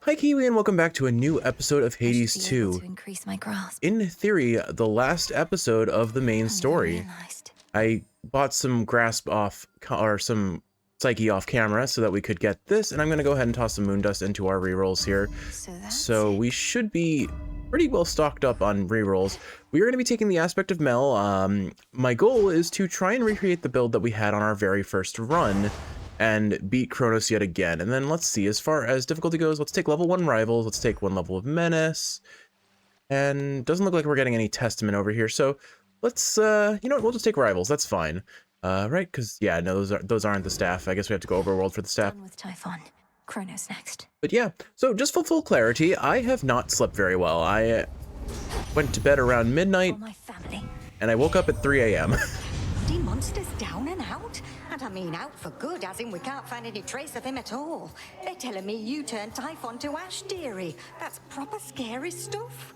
Hi Kiwi and welcome back to a new episode of Hades I should be able 2. to increase my grasp. In theory, the last episode of the main I never story. realized. I bought some grasp off, or some psyche off camera so that we could get this, and I'm going to go ahead and toss some moon dust into our rerolls here. So that's So we should be pretty well stocked up on rerolls. We are going to be taking the aspect of Mel. My goal is to try and recreate the build that we had on our very first run and beat Kronos yet again. And then let's see, as far as difficulty goes, let's take level 1 rivals, let's take 1 level of menace, and doesn't look like we're getting any testament over here. So let's, you know what, we'll just take rivals, that's fine. Right, because, yeah, no, those aren't the staff. I guess we have to go overworld for the staff. done with Typhon. Kronos next. But yeah, so just for full clarity, I have not slept very well. I went to bed around midnight, For my family. and I woke up at 3 a.m. The monster's down and out? And I mean out for good, as in we can't find any trace of him at all. They're telling me you turned Typhon to ash, dearie. That's proper scary stuff.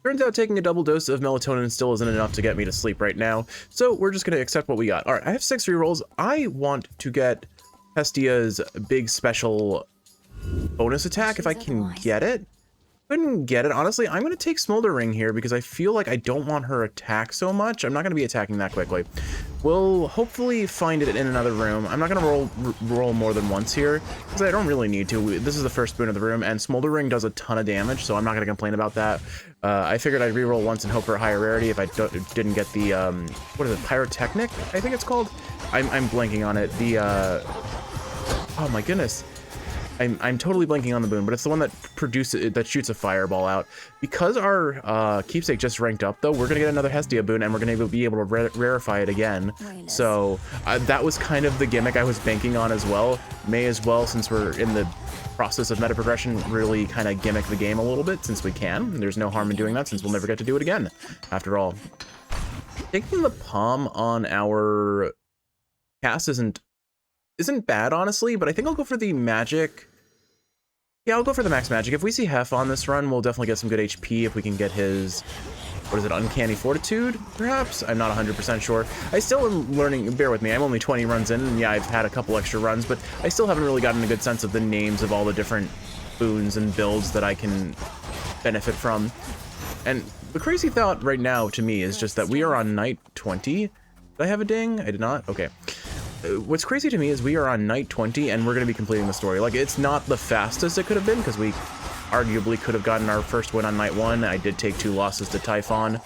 Turns out taking a double dose of melatonin still isn't enough to get me to sleep right now, so we're just going to accept what we got. All right, I have 6 rerolls. I want to get Hestia's big special bonus attack if I can get it. Couldn't get it. Honestly, I'm going to take Smoldering here because I feel like I don't want her attack so much. I'm not going to be attacking that quickly. We'll hopefully find it in another room. I'm not going to roll more than once here because I don't really need to. This is the first boon of the room, and Smoldering does a ton of damage, so I'm not going to complain about that. I figured I'd reroll once and hope for a higher rarity if I didn't get the, what is it, Pyrotechnic, I think it's called? I'm blanking on it. The, oh my goodness. I'm totally blanking on the boon, but it's the one that shoots a fireball out. Because our keepsake just ranked up, though, we're gonna get another Hestia boon, and we're gonna be able to rarefy it again. So that was kind of the gimmick I was banking on as well. May as well, since we're in the process of meta progression, really kind of gimmick the game a little bit since we can. There's no harm in doing that since we'll never get to do it again. After all, taking the palm on our cast isn't bad, honestly, but I think I'll go for the magic. Yeah, I'll go for the max magic. If we see Hef on this run, we'll definitely get some good HP if we can get his, what is it, Uncanny Fortitude, perhaps? I'm not 100% sure. I still am learning, bear with me, I'm only 20 runs in, and yeah, I've had a couple extra runs, but I still haven't really gotten a good sense of the names of all the different boons and builds that I can benefit from. And the crazy thought right now to me is just that we are on night 20. Did I have a ding? I did not? Okay. What's crazy to me is we are on night 20 and we're going to be completing the story. Like, it's not the fastest it could have been because we arguably could have gotten our first win on night 1. I did take 2 losses to Typhon.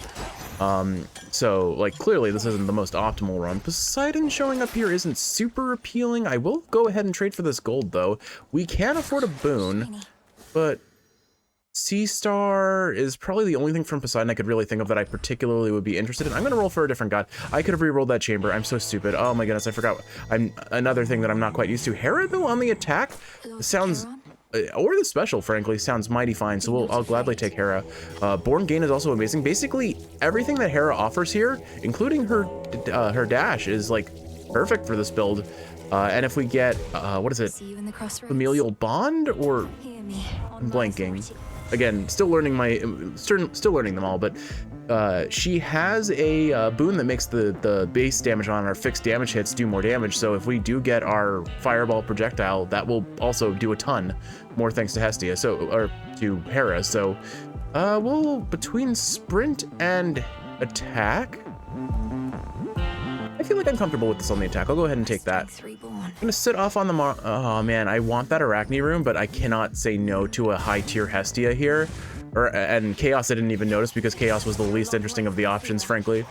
So, like, clearly this isn't the most optimal run. Poseidon showing up here isn't super appealing. I will go ahead and trade for this gold, though. We can afford a boon, but Sea Star is probably the only thing from Poseidon I could really think of that I particularly would be interested in. I'm going to roll for a different god. I could have re-rolled that chamber. I'm so stupid. Oh my goodness, I forgot. Another thing that I'm not quite used to. Hera, though, on the attack sounds, or the special, frankly, sounds mighty fine. So I'll gladly take Hera. Born Gain is also amazing. Basically, everything that Hera offers here, including her dash, is like perfect for this build. And if we get, what is it? Familial Bond, or I'm blanking. Again, still learning them all, but she has a boon that makes the base damage on our fixed damage hits do more damage. So if we do get our fireball projectile, that will also do a ton more thanks to Hestia, or to Hera. So we'll, between sprint and attack, I feel like I'm comfortable with this on the attack. I'll go ahead and take that. I'm gonna sit off on the oh man, I want that Arachne room, but I cannot say no to a high tier Hestia here. And Chaos I didn't even notice because Chaos was the least interesting of the options, frankly.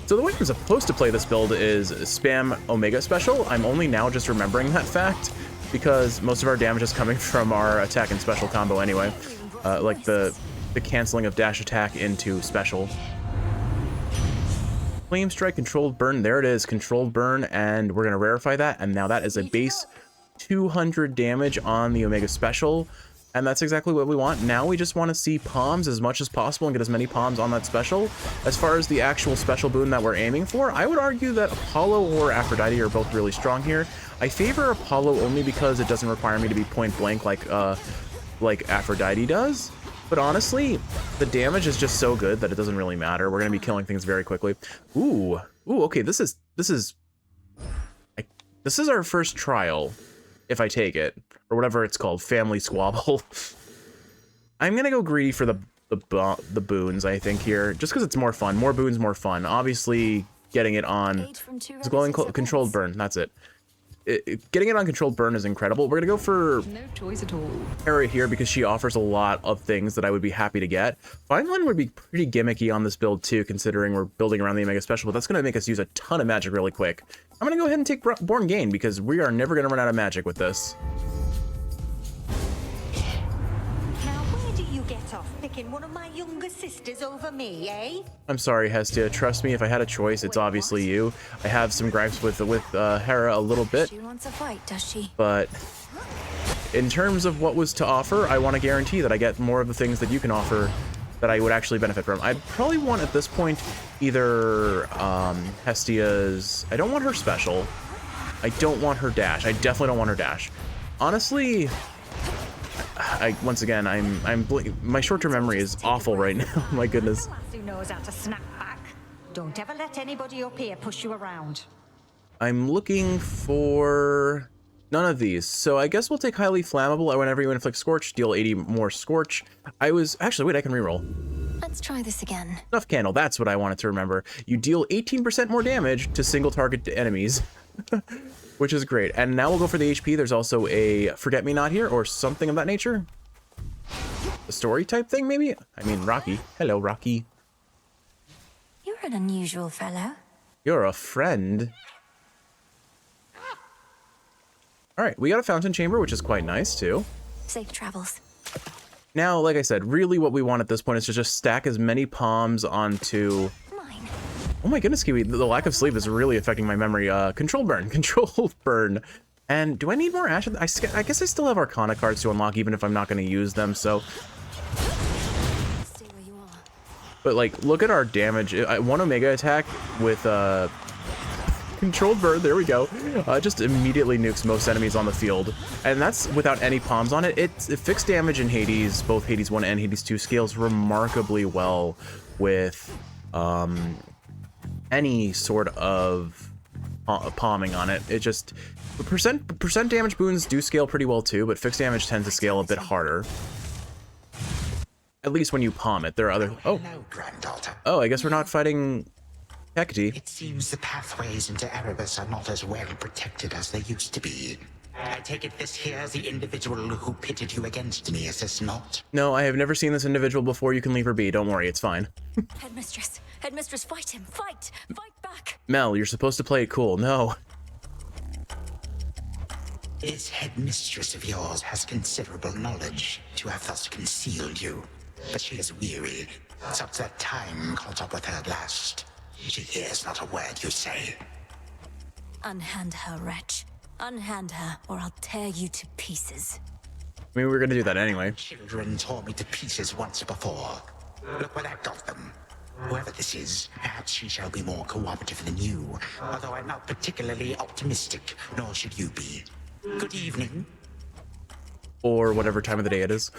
So the way I'm supposed to play this build is spam Omega Special. I'm only now just remembering that fact because most of our damage is coming from our attack and special combo anyway. Like the canceling of dash attack into special. Flame Strike, Controlled Burn, there it is, Controlled Burn, and we're going to rarefy that, and now that is a base 200 damage on the Omega Special, and that's exactly what we want. Now we just want to see palms as much as possible and get as many palms on that special. As far as the actual special boon that we're aiming for, I would argue that Apollo or Aphrodite are both really strong here. I favor Apollo only because it doesn't require me to be point blank like Aphrodite does. But honestly, the damage is just so good that it doesn't really matter. We're going to be killing things very quickly. Ooh, okay, this is our first trial. if I take it, or whatever it's called, family squabble. I'm gonna go greedy for the boons, I think, here, just because it's more fun. More boons, more fun. Obviously, getting it on glowing controlled burn. That's it. Getting it on controlled burn is incredible. We're gonna go for No choice at all. Hera here because she offers a lot of things that I would be happy to get. Vineland would be pretty gimmicky on this build too, considering we're building around the Omega Special, but that's gonna make us use a ton of magic really quick. I'm gonna go ahead and take Born Gain because we are never gonna run out of magic with this. Now, where do you get off picking one of my younger sisters over me, eh? I'm sorry, Hestia. Trust me, if I had a choice, it's obviously you. I have some gripes with Hera a little bit, She wants a fight, does she? but in terms of what was to offer, I want to guarantee that I get more of the things that you can offer that I would actually benefit from. I'd probably want at this point either Hestia's. I don't want her special. I don't want her dash. I definitely don't want her dash. Honestly, once again, my short-term memory is awful right now. My goodness. A lass who knows how to snap back. Don't ever let anybody up here push you around. I'm looking for none of these. So I guess we'll take highly flammable. Whenever you inflict Scorch, deal 80 more Scorch. Actually, wait, I can reroll. Let's try this again. Snuff Candle, that's what I wanted to remember. You deal 18% more damage to single target enemies, which is great. And now we'll go for the HP. There's also a Forget-Me-Not here, or something of that nature. A story type thing, maybe? I mean, Rocky. Hello, Rocky. You're an unusual fellow. You're a friend. All right, we got a fountain chamber, which is quite nice, too. Safe travels. Now, like I said, really what we want at this point is to just stack as many palms onto... Mine. Oh my goodness, Kiwi, the lack of sleep is really affecting my memory. Control burn. And do I need more ash? I guess I still have Arcana cards to unlock, even if I'm not going to use them, so... Stay where you are. But, like, look at our damage. One Omega attack with, Controlled burn, there we go. Just immediately nukes most enemies on the field. And that's without any palms on it. It fixed damage in Hades, both Hades 1 and Hades 2 scales remarkably well with any sort of palming on it. It just, percent damage boons do scale pretty well too, but fixed damage tends to scale a bit harder. At least when you palm it. There are other, Hello, granddaughter. oh, I guess we're not fighting Hecate. It seems the pathways into Erebus are not as well protected as they used to be. I take it this here's the individual who pitted you against me, is this not? No, I have never seen this individual before. You can leave her be. Don't worry, it's fine. Headmistress. Headmistress, fight him. Fight. Fight back. Mel, you're supposed to play it cool. No. This headmistress of yours has considerable knowledge to have thus concealed you. But she is weary. Such that time caught up with her at last. She hears not a word you say. Unhand her, wretch. Unhand her, or I'll tear you to pieces. I mean, we were gonna do that anyway. Children tore me to pieces once before. Look where that got them. Whoever this is, perhaps she shall be more cooperative than you. Although I'm not particularly optimistic, nor should you be. Good evening. Or whatever time of the day it is.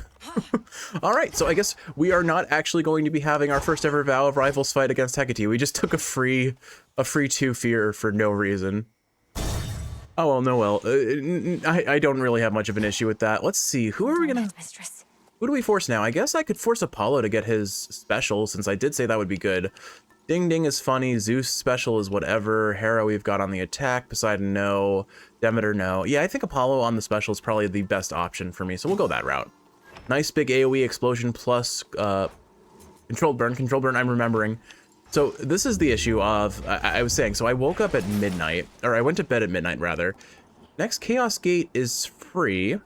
All right, so I guess we are not actually going to be having our first ever Vow of Rivals fight against Hecate. We just took a free 2 fear for no reason. Oh well, no well. I don't really have much of an issue with that. Let's see, who are we gonna... Headmistress. Who do we force now? I guess I could force Apollo to get his special, since I did say that would be good. Ding Ding is funny, Zeus special is whatever, Hera we've got on the attack, Poseidon no, Demeter no. Yeah, I think Apollo on the special is probably the best option for me, so we'll go that route. Nice big AoE explosion plus controlled burn, I'm remembering. So this is the issue of, I was saying, so I woke up at midnight, or I went to bed at midnight rather. Next Chaos Gate is free.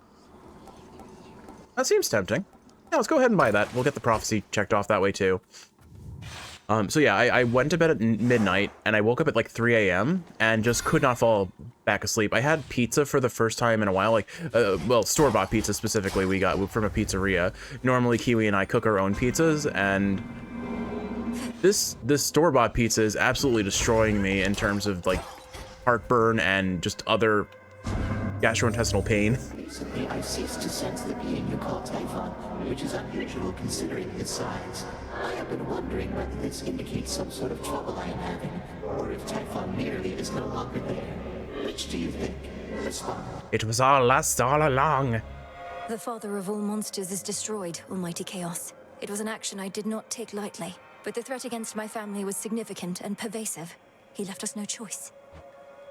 That seems tempting. Yeah, let's go ahead and buy that. We'll get the prophecy checked off that way too. So yeah, I went to bed at midnight and I woke up at like 3 a.m. and just could not fall back asleep. I had pizza for the first time in a while, like, well, store-bought pizza specifically we got from a pizzeria. Normally Kiwi and I cook our own pizzas, and this store-bought pizza is absolutely destroying me in terms of like heartburn and just other gastrointestinal pain. Recently, I've ceased to sense the being you call Typhon, which is unusual considering his size. I have been wondering whether this indicates some sort of trouble I am having, or if Typhon merely is no longer there. Which do you think? Respond. It was all lust all along. The father of all monsters is destroyed, Almighty Chaos. It was an action I did not take lightly, but the threat against my family was significant and pervasive. He left us no choice.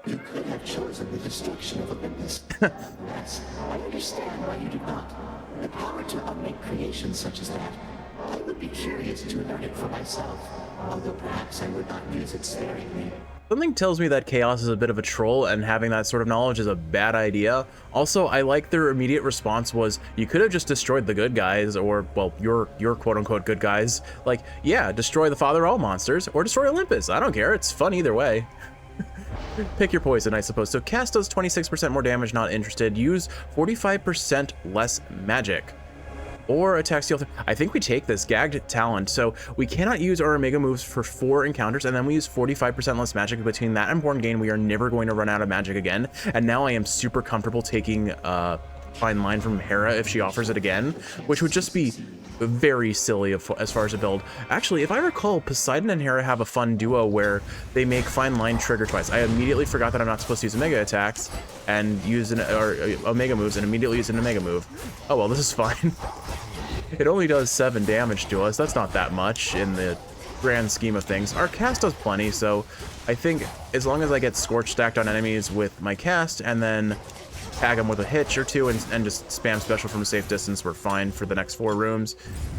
You could have chosen the destruction of Olympus. Yes, I understand why you did not. The power to unmake creations such as that. I would be curious to learn it for myself, although perhaps I would not use it sparingly. Something tells me that Chaos is a bit of a troll, and having that sort of knowledge is a bad idea. Also, I like their immediate response was, you could have just destroyed the good guys, or, well, your quote-unquote good guys. Like, yeah, destroy the father of all monsters, or destroy Olympus. I don't care, it's fun either way. Pick your poison, I suppose. So cast does 26% more damage, not interested. Use 45% less magic. Or attack steal. I think we take this gagged talent. So we cannot use our Omega moves for 4 encounters, and then we use 45% less magic. Between that and Born Gain, we are never going to run out of magic again. And now I am super comfortable taking Fine Line from Hera if she offers it again, which would just be very silly as far as a build. Actually, if I recall, Poseidon and Hera have a fun duo where they make Fine Line trigger twice. I immediately forgot that I'm not supposed to use Omega attacks and use Omega moves and immediately use an Omega move. Oh well, this is fine. It only does 7 damage to us. That's not that much in the grand scheme of things. Our cast does plenty, so I think as long as I get Scorch stacked on enemies with my cast and then tag them with a hitch or two and just spam special from a safe distance, we're fine for the next 4 rooms.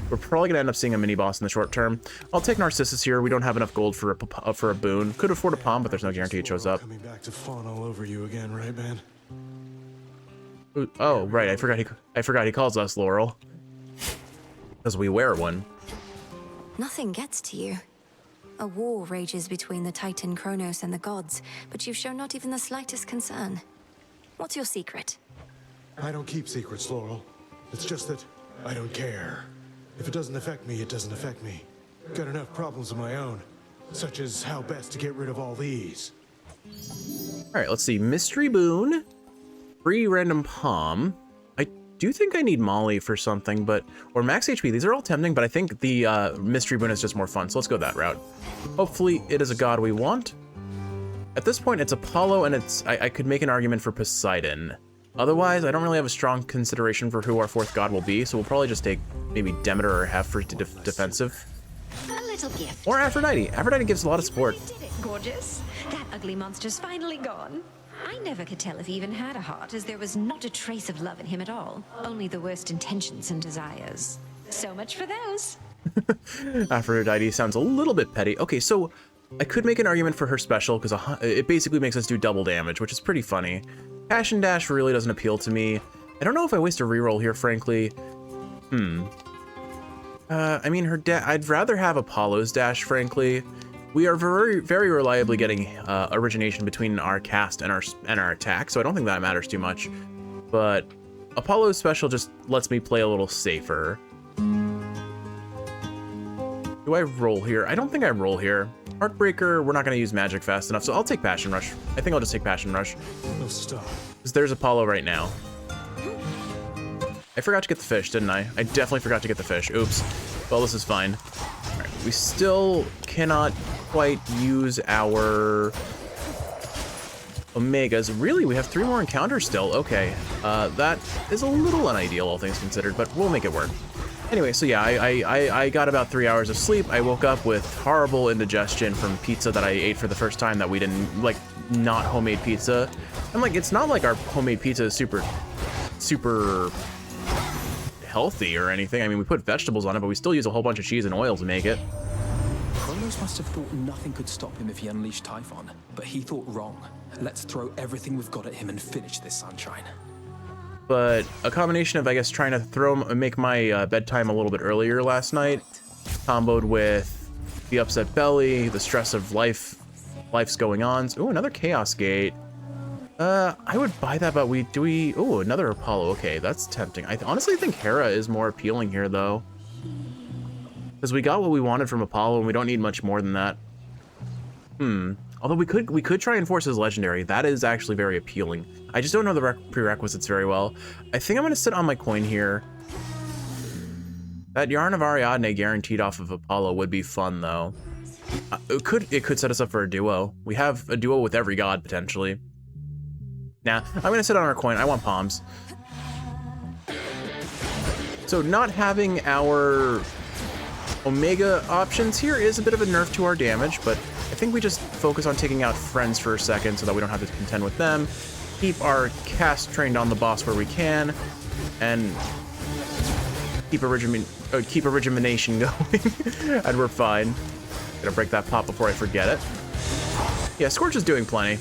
We're probably gonna end up seeing a mini boss in the short term. I'll take Narcissus here. We don't have enough gold for a boon. Could afford a palm, but there's no guarantee it shows up. Coming back to fawn all over you again, right, man? Oh, right. I forgot he calls us Laurel. Because we wear one. Nothing gets to you. A war rages between the Titan Kronos and the gods, but you've shown not even the slightest concern. What's your secret? I don't keep secrets, Laurel. It's just that I don't care. If it doesn't affect me, it doesn't affect me. Got enough problems of my own, such as how best to get rid of all these. All right, let's see. Mystery Boon, free random palm. I do think I need Molly for something, or max HP. These are all tempting, but I think the Mystery Boon is just more fun, so let's go that route. Hopefully it is a god we want. At this point, it's Apollo, and I could make an argument for Poseidon. Otherwise, I don't really have a strong consideration for who our 4th god will be, so we'll probably just take maybe Demeter or Hef for defensive. A little gift. Or Aphrodite. Aphrodite gives a lot of support. You did it, gorgeous. That ugly monster's finally gone. I never could tell if he even had a heart, as there was not a trace of love in him at all. Only the worst intentions and desires. So much for those. Aphrodite sounds a little bit petty. Okay, so I could make an argument for her special, because it basically makes us do double damage, which is pretty funny. Passion Dash really doesn't appeal to me. I don't know if I waste a reroll here, frankly. I mean, I'd rather have Apollo's Dash, frankly. We are very, very reliably getting origination between our cast and our attack, so I don't think that matters too much. But Apollo's special just lets me play a little safer. Do I roll here? I don't think I roll here. Heartbreaker, we're not going to use magic fast enough, so I'll take Passion Rush. I think I'll just take Passion Rush. No stop. Because there's Apollo right now. I forgot to get the fish, didn't I? I definitely forgot to get the fish. Oops. Well, this is fine. All right, we still cannot quite use our Omegas. Really, we have 3 more encounters still. Okay, that is a little unideal, all things considered, but we'll make it work. Anyway, so yeah, I got about 3 hours of sleep. I woke up with horrible indigestion from pizza that I ate for the first time that we didn't, like, not homemade pizza. And, like, it's not like our homemade pizza is super healthy or anything. I mean, we put vegetables on it, but we still use a whole bunch of cheese and oil to make it. Kronos must have thought nothing could stop him if he unleashed Typhon, but he thought wrong. Let's throw everything we've got at him and finish this, sunshine. But a combination of, I guess, trying to make my bedtime a little bit earlier last night, comboed with the upset belly, the stress of life's going on. Ooh, another Chaos Gate. I would buy that, but ooh, another Apollo. Okay, that's tempting. I honestly think Hera is more appealing here, though. Because we got what we wanted from Apollo, and we don't need much more than that. Although we could try and force his legendary. That is actually very appealing. I just don't know the prerequisites very well. I think I'm going to sit on my coin here. That Yarn of Ariadne guaranteed off of Apollo would be fun, though. It could set us up for a duo. We have a duo with every god, potentially. Nah, I'm gonna sit on our coin. I want palms. So not having our Omega options here is a bit of a nerf to our damage, but I think we just focus on taking out friends for a second so that we don't have to contend with them. Keep our cast trained on the boss where we can, and keep a regimentation going, and we're fine. Gonna break that pot before I forget it. Yeah, Scorch is doing plenty.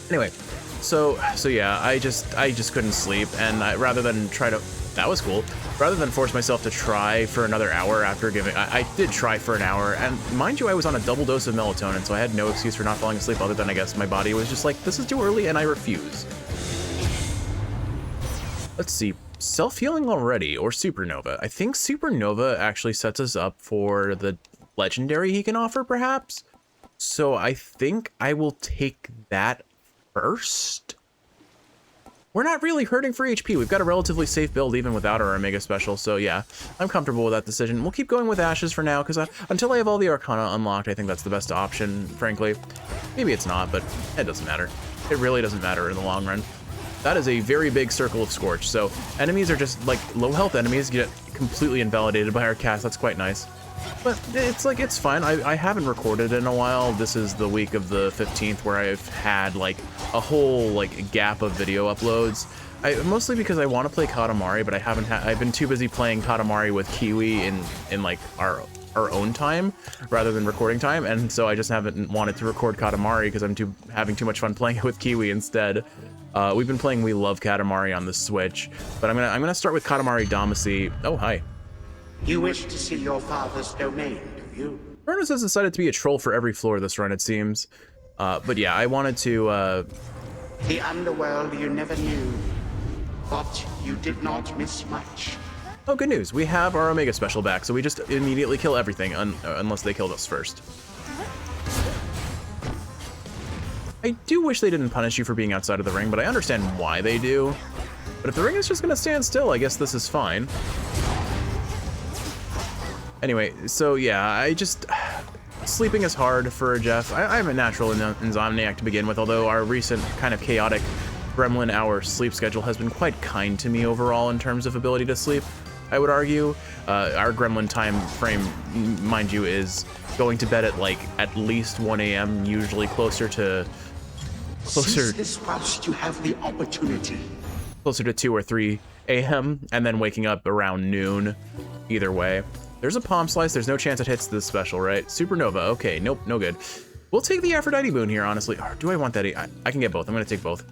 Anyway, so yeah, I just couldn't sleep, and rather than try to, that was cool. Rather than force myself to try for another hour after giving, I did try for an hour, and mind you, I was on a double dose of melatonin, so I had no excuse for not falling asleep other than I guess my body was just like, this is too early, and I refuse. Let's see, self-healing already, or Supernova. I think Supernova actually sets us up for the legendary he can offer, perhaps? So I think I will take that first. We're not really hurting for HP. We've got a relatively safe build even without our Omega Special, so yeah, I'm comfortable with that decision. We'll keep going with Ashes for now, because until I have all the Arcana unlocked, I think that's the best option, frankly. Maybe it's not, but it doesn't matter. It really doesn't matter in the long run. That is a very big circle of Scorch, so enemies are just, like, low health enemies get completely invalidated by our cast. That's quite nice. But it's like, it's fine. I haven't recorded in a while. This is the week of the 15th where I've had like a whole like gap of video uploads. Mostly because I want to play Katamari, but I've been too busy playing Katamari with Kiwi in like our own time rather than recording time, and so I just haven't wanted to record Katamari because I'm having too much fun playing it with Kiwi instead. We've been playing We Love Katamari on the Switch, but I'm gonna start with Katamari Damacy. Oh, hi. You wish to see your father's domain, do you? Ernest has decided to be a troll for every floor this run, it seems. But yeah, I wanted to... The underworld you never knew, but you did not miss much. Oh, good news. We have our Omega Special back, so we just immediately kill everything, unless they killed us first. I do wish they didn't punish you for being outside of the ring, but I understand why they do. But if the ring is just going to stand still, I guess this is fine. Anyway, so yeah, sleeping is hard for Jeff. I'm a natural insomniac to begin with, although our recent kind of chaotic gremlin hour sleep schedule has been quite kind to me overall in terms of ability to sleep, I would argue. Our gremlin time frame, mind you, is going to bed at like at least 1 a.m., usually closer to Seize this whilst you have the opportunity. Closer to 2 or 3 a.m., and then waking up around noon, either way. There's a palm slice. There's no chance it hits this special, right? Supernova. Okay, nope, no good. We'll take the Aphrodite boon here, honestly. Or do I want that? I can get both. I'm going to take both.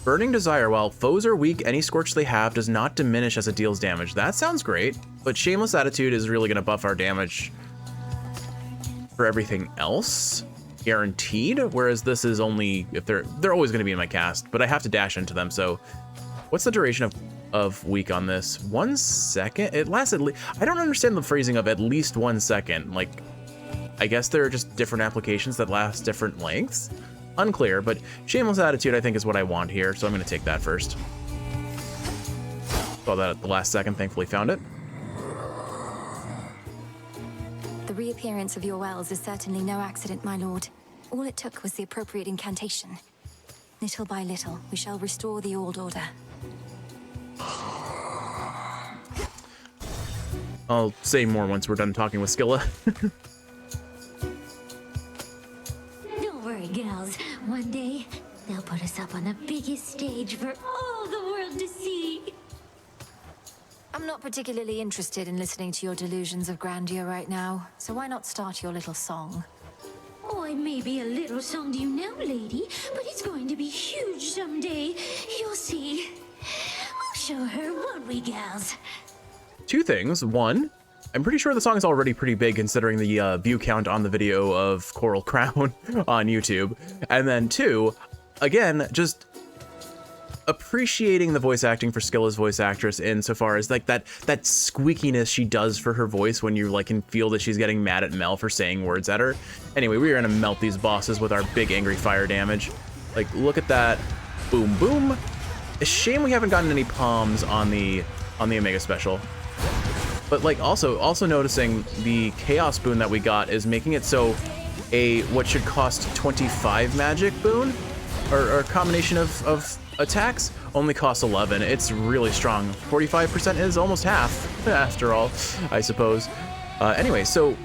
Burning Desire. While foes are weak, any Scorch they have does not diminish as it deals damage. That sounds great, but Shameless Attitude is really going to buff our damage for everything else, guaranteed. Whereas this is only if they're always going to be in my cast, but I have to dash into them. So, what's the duration of weak on this? 1 second? It lasts at least... I don't understand the phrasing of at least 1 second. Like, I guess there are just different applications that last different lengths? Unclear, but Shameless Attitude I think is what I want here, so I'm going to take that first. Saw that at the last second, thankfully found it. The reappearance of your wells is certainly no accident, my lord. All it took was the appropriate incantation. Little by little, we shall restore the old order. I'll say more once we're done talking with Skilla. Don't worry, gals. One day, they'll put us up on the biggest stage for all the world to see. I'm not particularly interested in listening to your delusions of grandeur right now, so why not start your little song? Oh, it may be a little song to you now, lady, but it's going to be huge someday. You'll see. We'll show her, won't we, gals? 2 things. 1, I'm pretty sure the song is already pretty big considering the view count on the video of Coral Crown on YouTube. And then 2, again, just appreciating the voice acting for Skilla's voice actress insofar as like that squeakiness she does for her voice when you like can feel that she's getting mad at Mel for saying words at her. Anyway, we are gonna melt these bosses with our big angry fire damage. Like, look at that. Boom, boom. A shame we haven't gotten any palms on the Omega Special. But like also noticing the Chaos Boon that we got is making it so what should cost 25 magic boon, or a combination of attacks, only costs 11. It's really strong. 45% is almost half, after all, I suppose. Anyway, so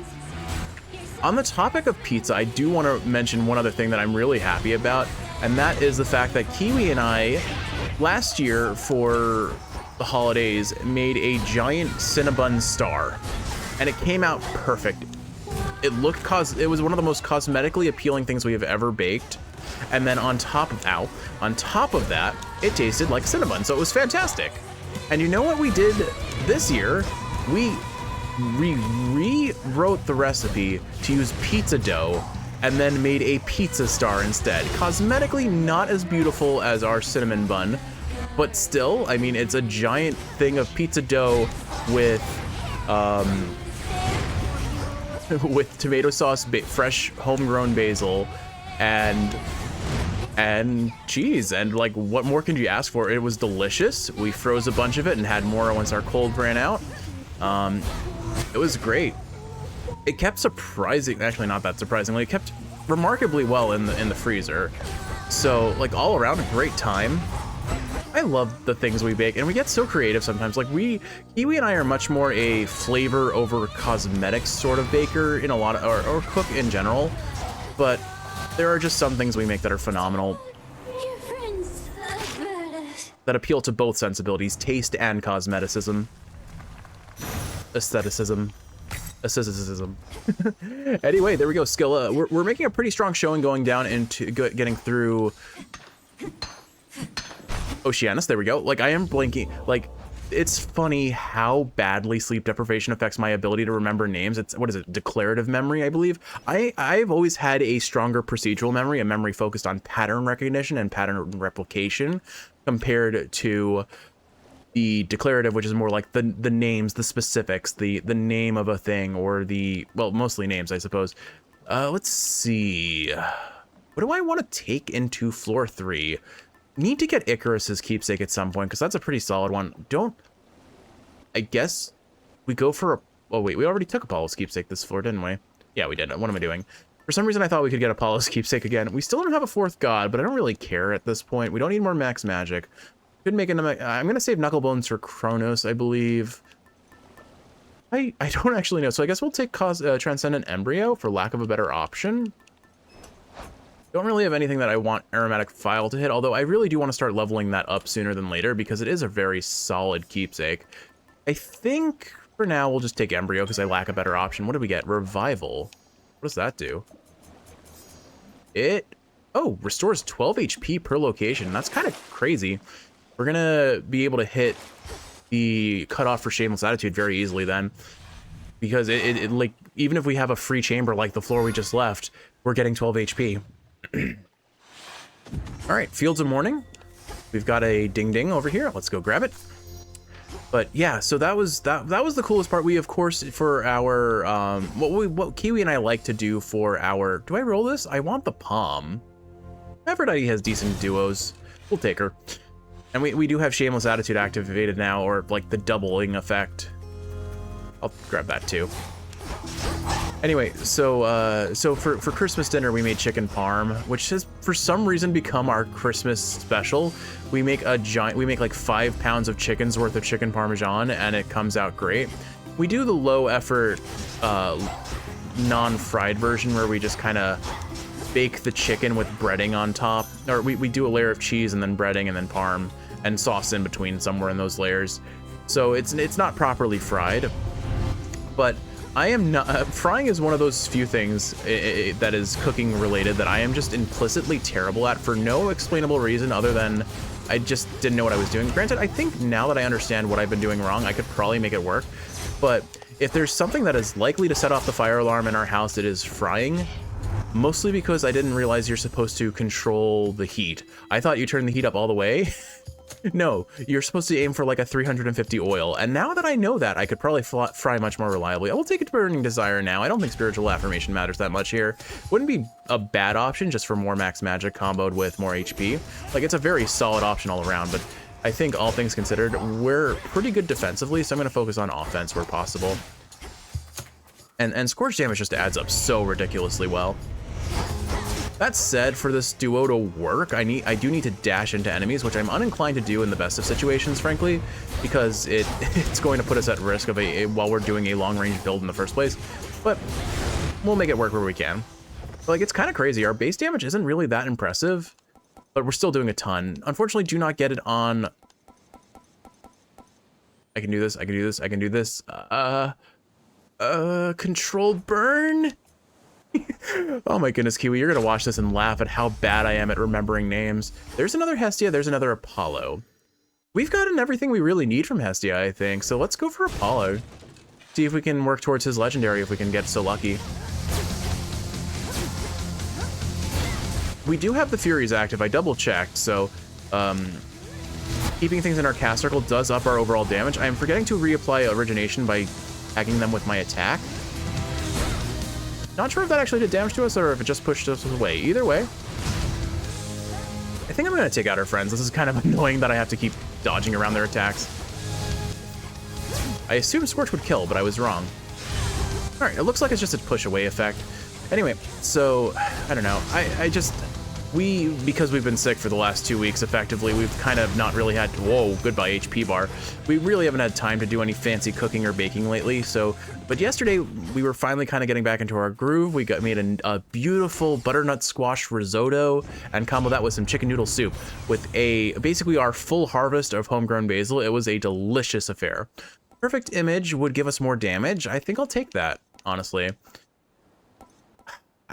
on the topic of pizza, I do want to mention one other thing that I'm really happy about, and that is the fact that Kiwi and I, last year for the holidays, made a giant Cinnabon star, and it came out perfect. It was one of the most cosmetically appealing things we have ever baked. And then on top of that, it tasted like Cinnabon, so it was fantastic. And you know what we did this year? We rewrote the recipe to use pizza dough and then made a pizza star instead. Cosmetically not as beautiful as our cinnamon bun, but still, I mean, it's a giant thing of pizza dough with tomato sauce, fresh homegrown basil, and cheese, and like, what more can you ask for? It was delicious. We froze a bunch of it and had more once our cold ran out. It was great. It kept actually not that surprisingly, it kept remarkably well in the freezer. So like, all around a great time. I love the things we bake, and we get so creative sometimes. Like Kiwi and I are much more a flavor over cosmetics sort of baker in a lot of, or cook in general, but there are just some things we make that are phenomenal, Your friends, that appeal to both sensibilities, taste and cosmeticism. Aestheticism. Anyway, there we go. Skilla. We're making a pretty strong showing going down into getting through Oceanus. There we go. Like, I am blanking. Like, it's funny how badly sleep deprivation affects my ability to remember names. It's, what is it, declarative memory, I believe. I've always had a stronger procedural memory, a memory focused on pattern recognition and pattern replication, compared to the declarative, which is more like the names, the specifics, the name of a thing, or well, mostly names, I suppose. Let's see. What do I want to take into floor 3? Need to get Icarus's keepsake at some point, because that's a pretty solid one. I guess we go for oh wait, we already took Apollo's keepsake this floor, didn't we? Yeah, we did. What am I doing? For some reason, I thought we could get Apollo's keepsake again. We still don't have a 4th god, but I don't really care at this point. We don't need more max magic. Could make I'm gonna save Knucklebones for Kronos, I believe. I don't actually know, so I guess we'll take Transcendent Embryo for lack of a better option. Don't really have anything that I want Aromatic File to hit, although I really do want to start leveling that up sooner than later, because it is a very solid keepsake. I think for now we'll just take Embryo because I lack a better option. What did we get? Revival. What does that do? Oh, restores 12 HP per location. That's kind of crazy. We're gonna be able to hit the cutoff for Shameless Attitude very easily then, because it like, even if we have a free chamber like the floor we just left, we're getting 12 HP. All right, Fields of Mourning. We've got a ding ding over here. Let's go grab it. But yeah, so that was the coolest part. We, of course, for our what Kiwi and I like to do for our, do I roll this? I want the Palm. Aphrodite has decent duos. We'll take her. And we do have Shameless Attitude activated now, or like the doubling effect. I'll grab that too. Anyway, so for Christmas dinner we made chicken parm, which has for some reason become our Christmas special. We make like 5 pounds of chicken's worth of chicken parmesan, and it comes out great. We do the low effort non-fried version where we just kind of bake the chicken with breading on top, or we do a layer of cheese and then breading and then parm and sauce in between somewhere in those layers. So it's not properly fried, but I am not, frying is one of those few things that is cooking related that I am just implicitly terrible at for no explainable reason other than I just didn't know what I was doing. Granted, I think now that I understand what I've been doing wrong, I could probably make it work. But if there's something that is likely to set off the fire alarm in our house, it is frying. Mostly because I didn't realize you're supposed to control the heat. I thought you turned the heat up all the way. No, you're supposed to aim for like a 350 oil, and now that I know that, I could probably fry much more reliably. I will take it to Burning Desire now. I don't think Spiritual Affirmation matters that much here. Wouldn't be a bad option just for more max magic comboed with more HP. Like, it's a very solid option all around, but I think all things considered, we're pretty good defensively, so I'm going to focus on offense where possible. And Scorch damage just adds up so ridiculously well. That said, for this duo to work, I do need to dash into enemies, which I'm uninclined to do in the best of situations, frankly, because it's going to put us at risk of while we're doing a long-range build in the first place. But we'll make it work where we can. But, like, it's kind of crazy. Our base damage isn't really that impressive, but we're still doing a ton. Unfortunately, do not get it on. I can do this. I can do this. I can do this. Controlled burn. Oh my goodness, Kiwi, you're gonna watch this and laugh at how bad I am at remembering names. There's another Hestia, there's another Apollo. We've gotten everything we really need from Hestia, I think, so let's go for Apollo. See if we can work towards his legendary if we can get so lucky. We do have the Furies active, I double checked, so keeping things in our cast circle does up our overall damage. I am forgetting to reapply Origination by tagging them with my attack. Not sure if that actually did damage to us or if it just pushed us away. Either way, I think I'm going to take out our friends. This is kind of annoying that I have to keep dodging around their attacks. I assumed Scorch would kill, but I was wrong. All right, it looks like it's just a push away effect. Anyway, so I don't know. Because we've been sick for the last 2 weeks, effectively, we've kind of not really had, whoa, goodbye HP bar. We really haven't had time to do any fancy cooking or baking lately, so, but yesterday we were finally kind of getting back into our groove. We made a beautiful butternut squash risotto and combo that with some chicken noodle soup with basically our full harvest of homegrown basil. It was a delicious affair. Perfect image would give us more damage. I think I'll take that, honestly.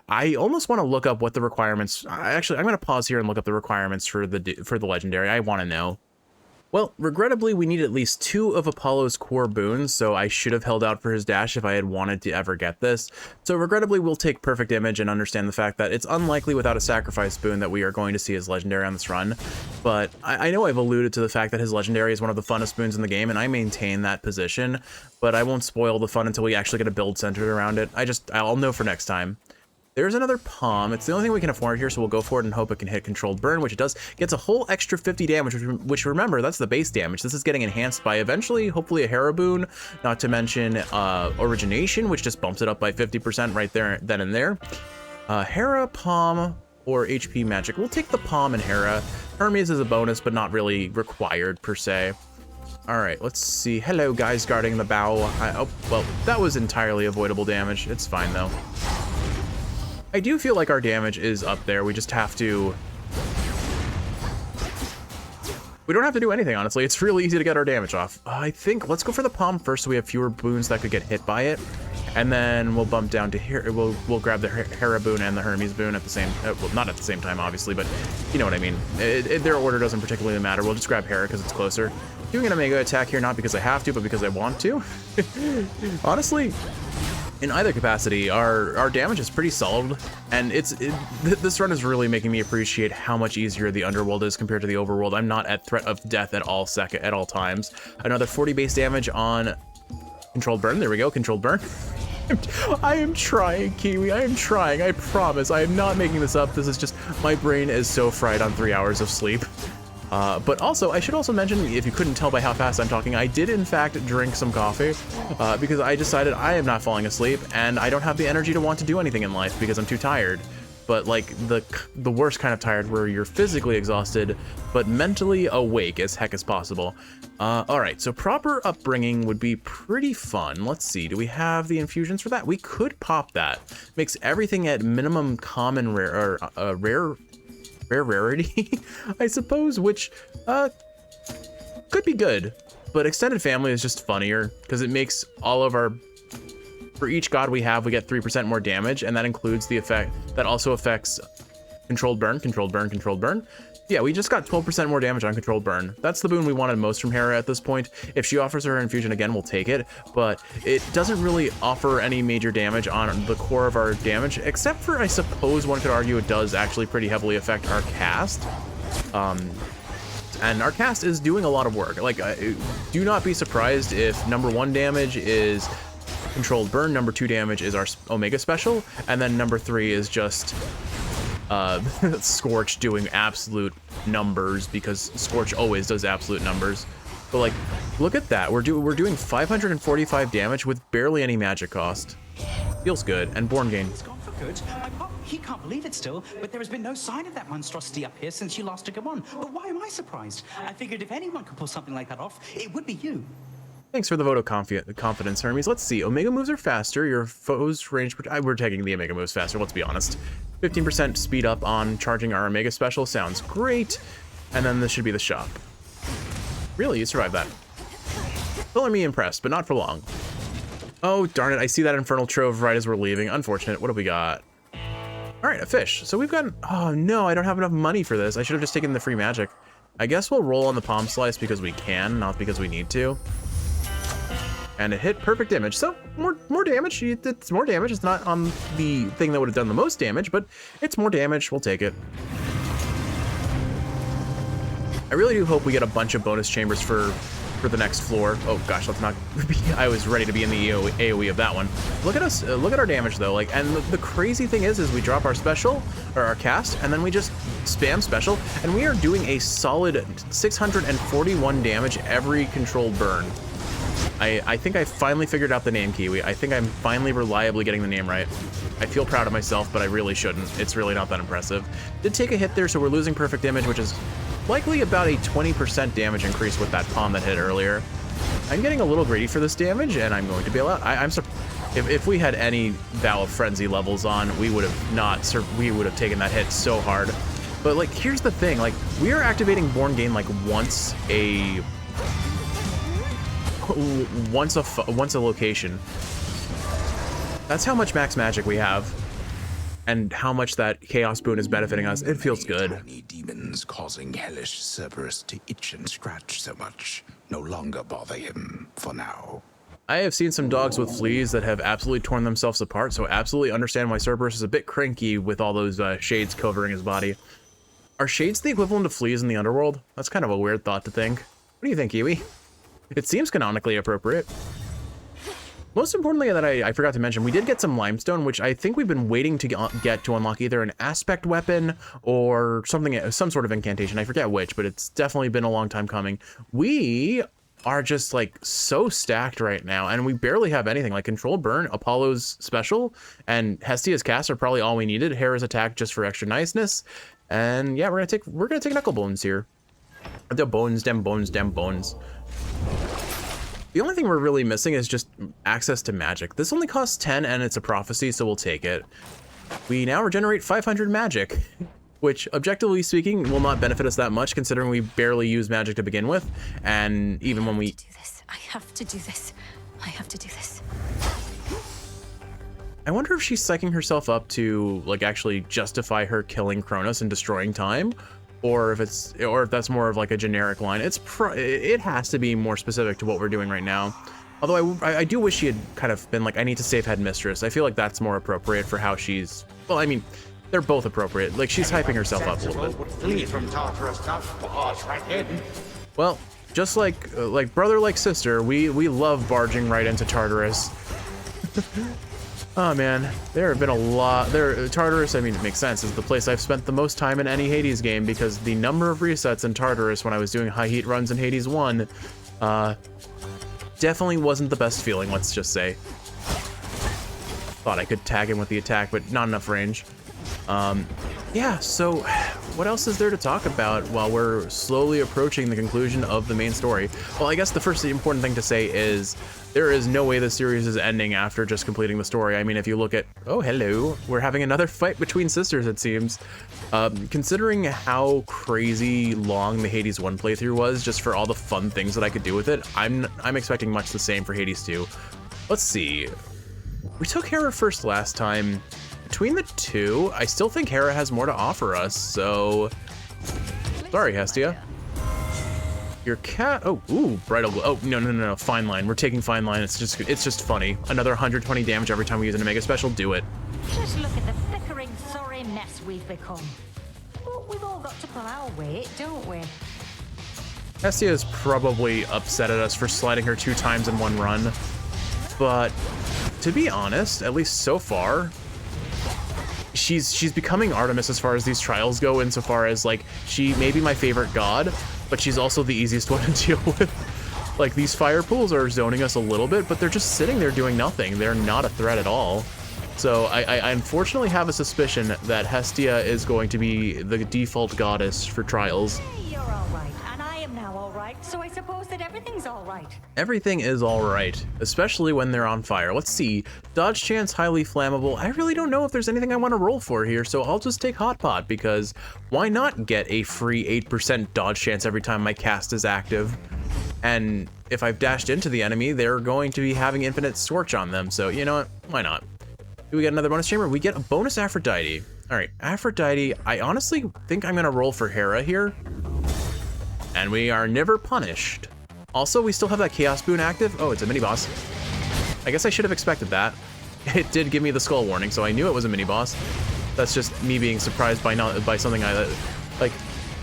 I almost want to look up what the requirements. Actually, I'm going to pause here and look up the requirements for the legendary. I want to know. Well, regrettably, we need at least 2 of Apollo's core boons, so I should have held out for his dash if I had wanted to ever get this. So regrettably, we'll take Perfect Image and understand the fact that it's unlikely without a sacrifice boon that we are going to see his legendary on this run. But I know I've alluded to the fact that his legendary is one of the funnest boons in the game, and I maintain that position, but I won't spoil the fun until we actually get a build centered around it. I'll know for next time. There's another Palm. It's the only thing we can afford here, so we'll go for it and hope it can hit Controlled Burn, which it does. Gets a whole extra 50 damage, which remember, that's the base damage. This is getting enhanced by eventually, hopefully, a Hera boon, not to mention Origination, which just bumps it up by 50% right there, then and there. Hera, Palm, or HP Magic. We'll take the Palm and Hera. Hermes is a bonus, but not really required, per se. All right, let's see. Hello, guys guarding the bow. Oh, well, that was entirely avoidable damage. It's fine, though. I do feel like our damage is up there. We just have to... We don't have to do anything, honestly. It's really easy to get our damage off. I think let's go for the Palm first so we have fewer boons that could get hit by it. And then we'll bump down to here. We'll grab the Hera boon and the Hermes boon at the same... well, not at the same time, obviously, but you know what I mean. Their order doesn't particularly matter. We'll just grab Hera because it's closer. Doing an Omega attack here, not because I have to, but because I want to. Honestly... In either capacity, our damage is pretty solid, and this run is really making me appreciate how much easier the underworld is compared to the overworld. I'm not at threat of death at all times. Another 40 base damage on Controlled Burn. There we go, Controlled Burn. I am trying, Kiwi. I am trying. I promise. I am not making this up. This is just my brain is so fried on 3 hours of sleep. But also, I should also mention, if you couldn't tell by how fast I'm talking, I did in fact drink some coffee because I decided I am not falling asleep and I don't have the energy to want to do anything in life because I'm too tired. But like the worst kind of tired where you're physically exhausted, but mentally awake as heck as possible. All right, so proper upbringing would be pretty fun. Let's see, do we have the infusions for that? We could pop that. Makes everything at minimum common rare, or rare rarity, I suppose, which could be good, but extended family is just funnier because it makes all of our, for each god we have, we get 3% more damage, and that includes the effect that also affects Controlled Burn, Controlled Burn, Controlled Burn. Yeah, we just got 12% more damage on Controlled Burn. That's the boon we wanted most from Hera at this point. If she offers her infusion again, we'll take it, but it doesn't really offer any major damage on the core of our damage, except for, I suppose one could argue it does actually pretty heavily affect our cast. And our cast is doing a lot of work. Like, do not be surprised if number 1 damage is Controlled Burn, number 2 damage is our Omega special, and then number 3 is just Scorch doing absolute numbers, because Scorch always does absolute numbers. But like, look at that. We're doing 545 damage with barely any magic cost. Feels good. And Born Gain. he can't believe it still, but there has been no sign of that monstrosity up here since you last took him on. But why am I surprised? I figured if anyone could pull something like that off, it would be you. Thanks for the vote of confidence, Hermes. Let's see. Omega moves are faster. Your foe's range... We're taking the Omega moves faster, let's be honest. 15% speed up on charging our Omega special. Sounds great. And then this should be the shop. Really? You survived that. Pulling me impressed, but not for long. Oh, darn it. I see that Infernal Trove right as we're leaving. Unfortunate. What have we got? All right, a fish. So we've got... Oh, no. I don't have enough money for this. I should have just taken the free magic. I guess we'll roll on the Palm Slice because we can, not because we need to. And it hit perfect image, so more damage. It's more damage. It's not on the thing that would have done the most damage, but it's more damage. We'll take it. I really do hope we get a bunch of bonus chambers for the next floor. Oh gosh, let's not be... I was ready to be in the AoE of that one. Look at us. Look at our damage though. Like, and the crazy thing is we drop our special or our cast, and then we just spam special, and we are doing a solid 641 damage every controlled burn. I think I finally figured out the name, Kiwi. I think I'm finally reliably getting the name right. I feel proud of myself, but I really shouldn't. It's really not that impressive. Did take a hit there, so we're losing perfect image, which is likely about a 20% damage increase with that palm that hit earlier. I'm getting a little greedy for this damage, and I'm going to bail out. If we had any Vow of Frenzy levels on, we would have taken that hit so hard. But like, here's the thing: like, we are activating Born Gain like once a location. That's how much max magic we have, and how much that Chaos Boon is benefiting us. It feels good. Tiny demons causing hellish Cerberus to itch and scratch so much no longer bother him for now. I have seen some dogs with fleas that have absolutely torn themselves apart, so absolutely understand why Cerberus is a bit cranky with all those shades covering his body. Are shades the equivalent of fleas in the underworld? That's kind of a weird thought to think. What do you think, Kiwi? It seems canonically appropriate. Most importantly that I forgot to mention, we did get some limestone, which I think we've been waiting to get to unlock either an aspect weapon or something, some sort of incantation. I forget which, but it's definitely been a long time coming. We are just like so stacked right now, and we barely have anything. Like Control Burn, Apollo's special, and Hestia's cast are probably all we needed. Hera's attack just for extra niceness, and yeah, we're gonna take Knuckle Bones here. The bones, dem bones, dem bones. The only thing we're really missing is just access to magic. This only costs 10 and it's a prophecy, so we'll take it. We now regenerate 500 magic, which objectively speaking will not benefit us that much considering we barely use magic to begin with. And even when we... I have to do this. I have to do this. I wonder if she's psyching herself up to like actually justify her killing Cronus and destroying time, or if that's more of like a generic line. It has to be more specific to what we're doing right now. Although I do wish she had kind of been like, I need to save Headmistress. I feel like that's more appropriate for how she's, well, I mean, they're both appropriate. Like, she's hyping herself up a little bit. Flee from Tartarus, not barge right in. Well, just like brother, like sister, we love barging right into Tartarus. Oh man, there have been a lot. Tartarus, I mean, it makes sense, is the place I've spent the most time in any Hades game because the number of resets in Tartarus when I was doing high heat runs in Hades 1 definitely wasn't the best feeling, let's just say. Thought I could tag him with the attack, but not enough range. Yeah, so what else is there to talk about while we're slowly approaching the conclusion of the main story? Well, I guess the first important thing to say is there is no way the series is ending after just completing the story. I mean, if you look at, oh, hello, we're having another fight between sisters, it seems. Considering how crazy long the Hades 1 playthrough was, just for all the fun things that I could do with it, I'm expecting much the same for Hades 2. Let's see. We took Hera first last time. Between the two, I still think Hera has more to offer us, so... Sorry, Hestia. Your cat... Oh, ooh, Bridal Glow. Oh, no, Fine Line. We're taking Fine Line. It's just funny. Another 120 damage every time we use an Omega Special. Do it. Just look at the flickering, sorry mess we've become. But we've all got to pull our weight, don't we? Hestia is probably upset at us for sliding her 2 times in one run. But, to be honest, at least so far... She's becoming Artemis as far as these trials go, insofar as like she may be my favorite god, but she's also the easiest one to deal with. Like, these fire pools are zoning us a little bit, but they're just sitting there doing nothing. They're not a threat at all. So I unfortunately have a suspicion that Hestia is going to be the default goddess for trials. Hey, you're all right, and I am now all right, so I suppose that everything's all right. Everything is all right, especially when they're on fire. Let's see, dodge chance highly flammable. I really don't know if there's anything I want to roll for here, so I'll just take hot pot because why not get a free 8% dodge chance every time my cast is active? And if I've dashed into the enemy, they're going to be having infinite Scorch on them, so you know what, why not? Do we get another bonus chamber? We get a bonus Aphrodite. All right, Aphrodite, I honestly think I'm gonna roll for Hera here. And we are never punished. Also, we still have that Chaos Boon active. Oh, it's a mini boss. I guess I should have expected that. It did give me the skull warning, so I knew it was a mini boss. That's just me being surprised by something I like.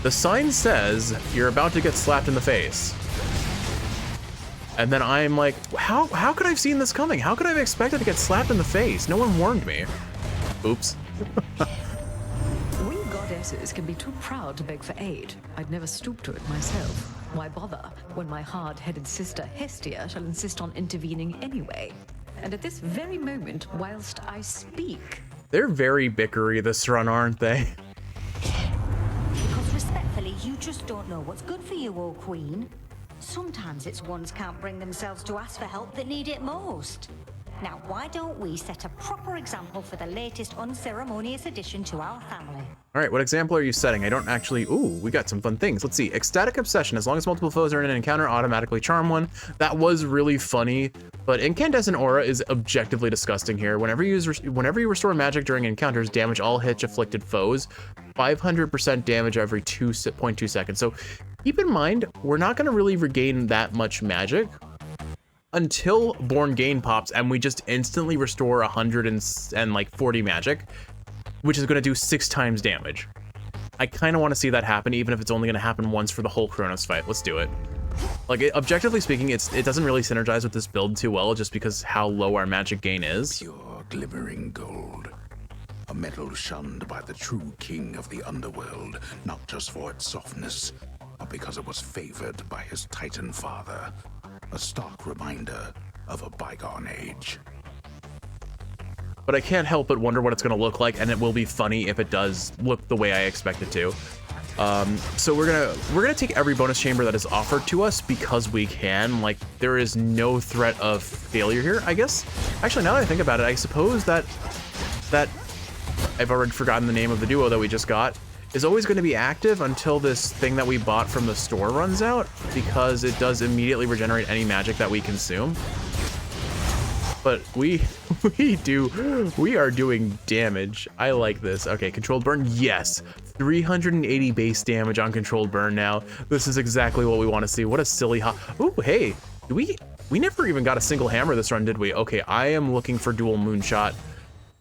The sign says you're about to get slapped in the face. And then I'm like, how could I have seen this coming? How could I have expected to get slapped in the face? No one warned me. Oops. We goddesses can be too proud to beg for aid. I'd never stoop to it myself. Why bother when my hard-headed sister Hestia shall insist on intervening anyway? And at this very moment, whilst I speak... They're very bickery this run, aren't they? Because respectfully, you just don't know what's good for you, O Queen. Sometimes it's ones can't bring themselves to ask for help that need it most. Now, why don't we set a proper example for the latest unceremonious addition to our family? All right, what example are you setting? I don't actually... Ooh, we got some fun things. Let's see. Ecstatic Obsession. As long as multiple foes are in an encounter, automatically charm one. That was really funny, but Incandescent Aura is objectively disgusting here. Whenever you restore magic during encounters, damage all hit-afflicted foes. 500% damage every 2.2 seconds. So keep in mind, we're not going to really regain that much magic until Born Gain pops, and we just instantly restore 140 magic, which is going to do 6 times damage. I kind of want to see that happen, even if it's only going to happen once for the whole Kronos fight. Let's do it. Like, objectively speaking, it doesn't really synergize with this build too well, just because how low our magic gain is. Pure glimmering gold. A metal shunned by the true king of the underworld, not just for its softness, but because it was favored by his Titan father. A stark reminder of a bygone age. But I can't help but wonder what it's going to look like, and it will be funny if it does look the way I expect it to. So we're gonna take every bonus chamber that is offered to us because we can. Like, there is no threat of failure here, I guess. Actually, now that I think about it, I suppose that I've already forgotten the name of the duo that we just got, is always going to be active until this thing that we bought from the store runs out, because it does immediately regenerate any magic that we consume. But we are doing damage. I like this. Okay, controlled burn, yes. 380 base damage on controlled burn now. This is exactly what we want to see. What a silly ooh, hey, we never even got a single hammer this run, did we? Okay, I am looking for dual moonshot.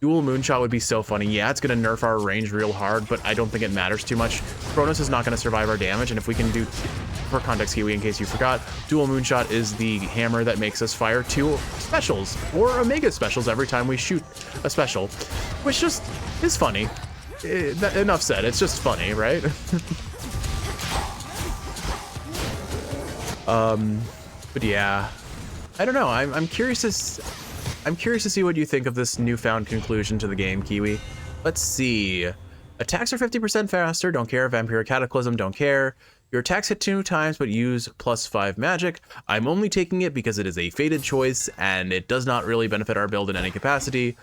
Dual moonshot would be so funny. Yeah, it's gonna nerf our range real hard, but I don't think it matters too much. Kronos is not gonna survive our damage, and if we can do, for context, Kiwi, in case you forgot, dual moonshot is the hammer that makes us fire 2 specials, or omega specials every time we shoot a special, which just is funny. Enough said, it's just funny, right? But yeah, I don't know, I'm curious to see what you think of this newfound conclusion to the game, Kiwi. Let's see. Attacks are 50% faster, don't care. Vampiric Cataclysm, don't care. Your attacks hit 2 times, but use +5 magic. I'm only taking it because it is a fated choice, and it does not really benefit our build in any capacity.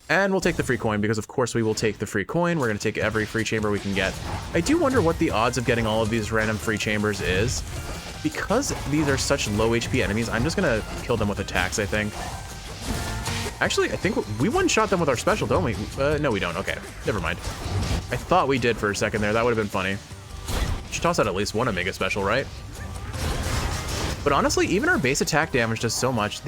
And we'll take the free coin, because of course we will take the free coin. We're gonna take every free chamber we can get. I do wonder what the odds of getting all of these random free chambers is. Because these are such low HP enemies, I'm just gonna kill them with attacks, I think. Actually, I think we one-shot them with our special, don't we? No, we don't. Okay, never mind. I thought we did for a second there. That would have been funny. Should toss out at least one Omega special, right? But honestly, even our base attack damage does so much.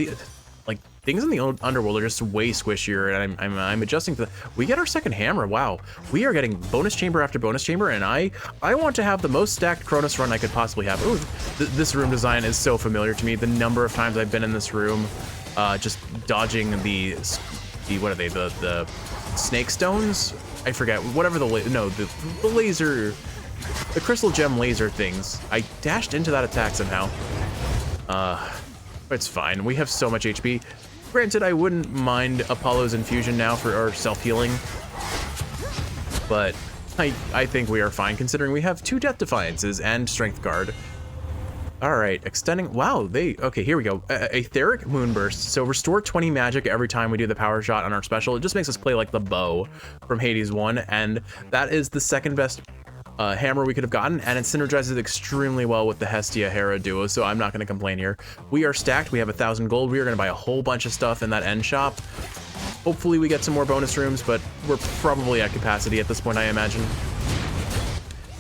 Like, things in the underworld are just way squishier, and I'm adjusting to the... We get our second hammer. Wow. We are getting bonus chamber after bonus chamber, and I want to have the most stacked Kronos run I could possibly have. Ooh, this room design is so familiar to me. The number of times I've been in this room, just dodging the what are they, the snake stones? I forget, whatever the laser, the crystal gem laser things. I dashed into that attack somehow. It's fine, we have so much HP. Granted, I wouldn't mind Apollo's infusion now for our self-healing, but I think we are fine considering we have 2 Death Defiances and Strength Guard. All right, extending. Wow, okay, here we go. Etheric Moonburst. So restore 20 magic every time we do the power shot on our special. It just makes us play like the bow from Hades 1, and that is the second best hammer we could have gotten, and it synergizes extremely well with the Hestia Hera duo, so I'm not going to complain here. We are stacked. We have 1,000 gold. We are going to buy a whole bunch of stuff in that end shop. Hopefully we get some more bonus rooms, but we're probably at capacity at this point, I imagine.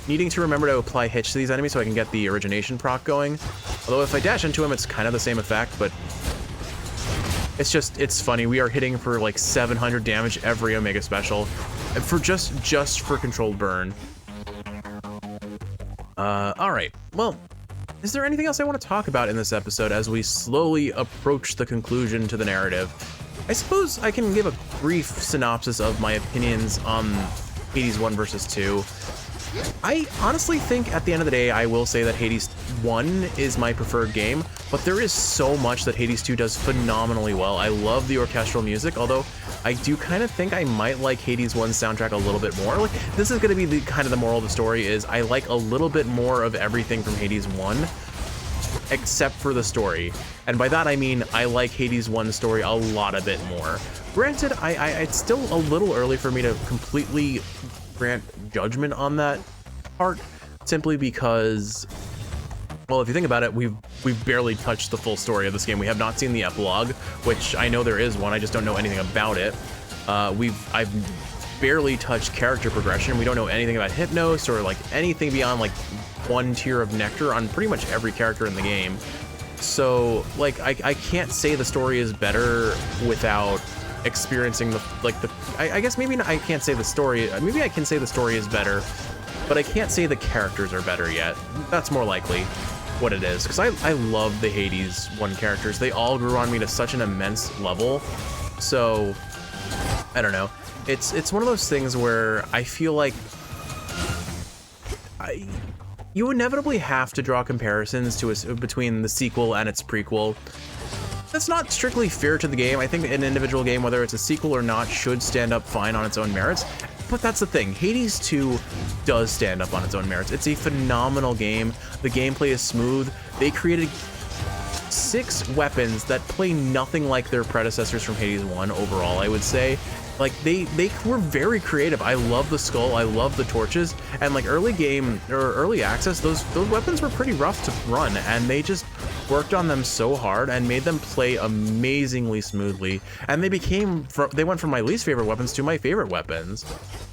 Needing to remember to apply hitch to these enemies so I can get the origination proc going. Although if I dash into them, it's kind of the same effect, but it's funny. We are hitting for like 700 damage every Omega special for just for controlled burn. All right, well, is there anything else I want to talk about in this episode as we slowly approach the conclusion to the narrative? I suppose I can give a brief synopsis of my opinions on Hades 1 versus 2. I honestly think at the end of the day, I will say that Hades 1 is my preferred game, but there is so much that Hades 2 does phenomenally well. I love the orchestral music, although I do kind of think I might like Hades 1's soundtrack a little bit more. Like, this is going to be the kind of the moral of the story is I like a little bit more of everything from Hades 1, except for the story. And by that I mean I like Hades 1's story a lot a bit more. Granted, it's still a little early for me to completely grant judgment on that part, simply because, well, if you think about it, we've barely touched the full story of this game. We have not seen the epilogue, which I know there is one, I just don't know anything about it. I've barely touched character progression. We don't know anything about Hypnos or like anything beyond like 1 tier of Nectar on pretty much every character in the game. So like I can't say the story is better without experiencing I guess maybe I can't say the story, maybe I can say the story is better, but I can't say the characters are better yet. That's more likely what it is, because I love the Hades 1 characters. They all grew on me to such an immense level, so I don't know. It's one of those things where I feel like you inevitably have to draw comparisons between the sequel and its prequel. That's not strictly fair to the game. I think an individual game, whether it's a sequel or not, should stand up fine on its own merits. But that's the thing, Hades 2 does stand up on its own merits. It's a phenomenal game. The gameplay is smooth. They created 6 weapons that play nothing like their predecessors from Hades 1 overall, I would say. Like, they were very creative. I love the skull, I love the torches, and like early game, or early access, those weapons were pretty rough to run, and they just worked on them so hard and made them play amazingly smoothly, and they went from my least favorite weapons to my favorite weapons.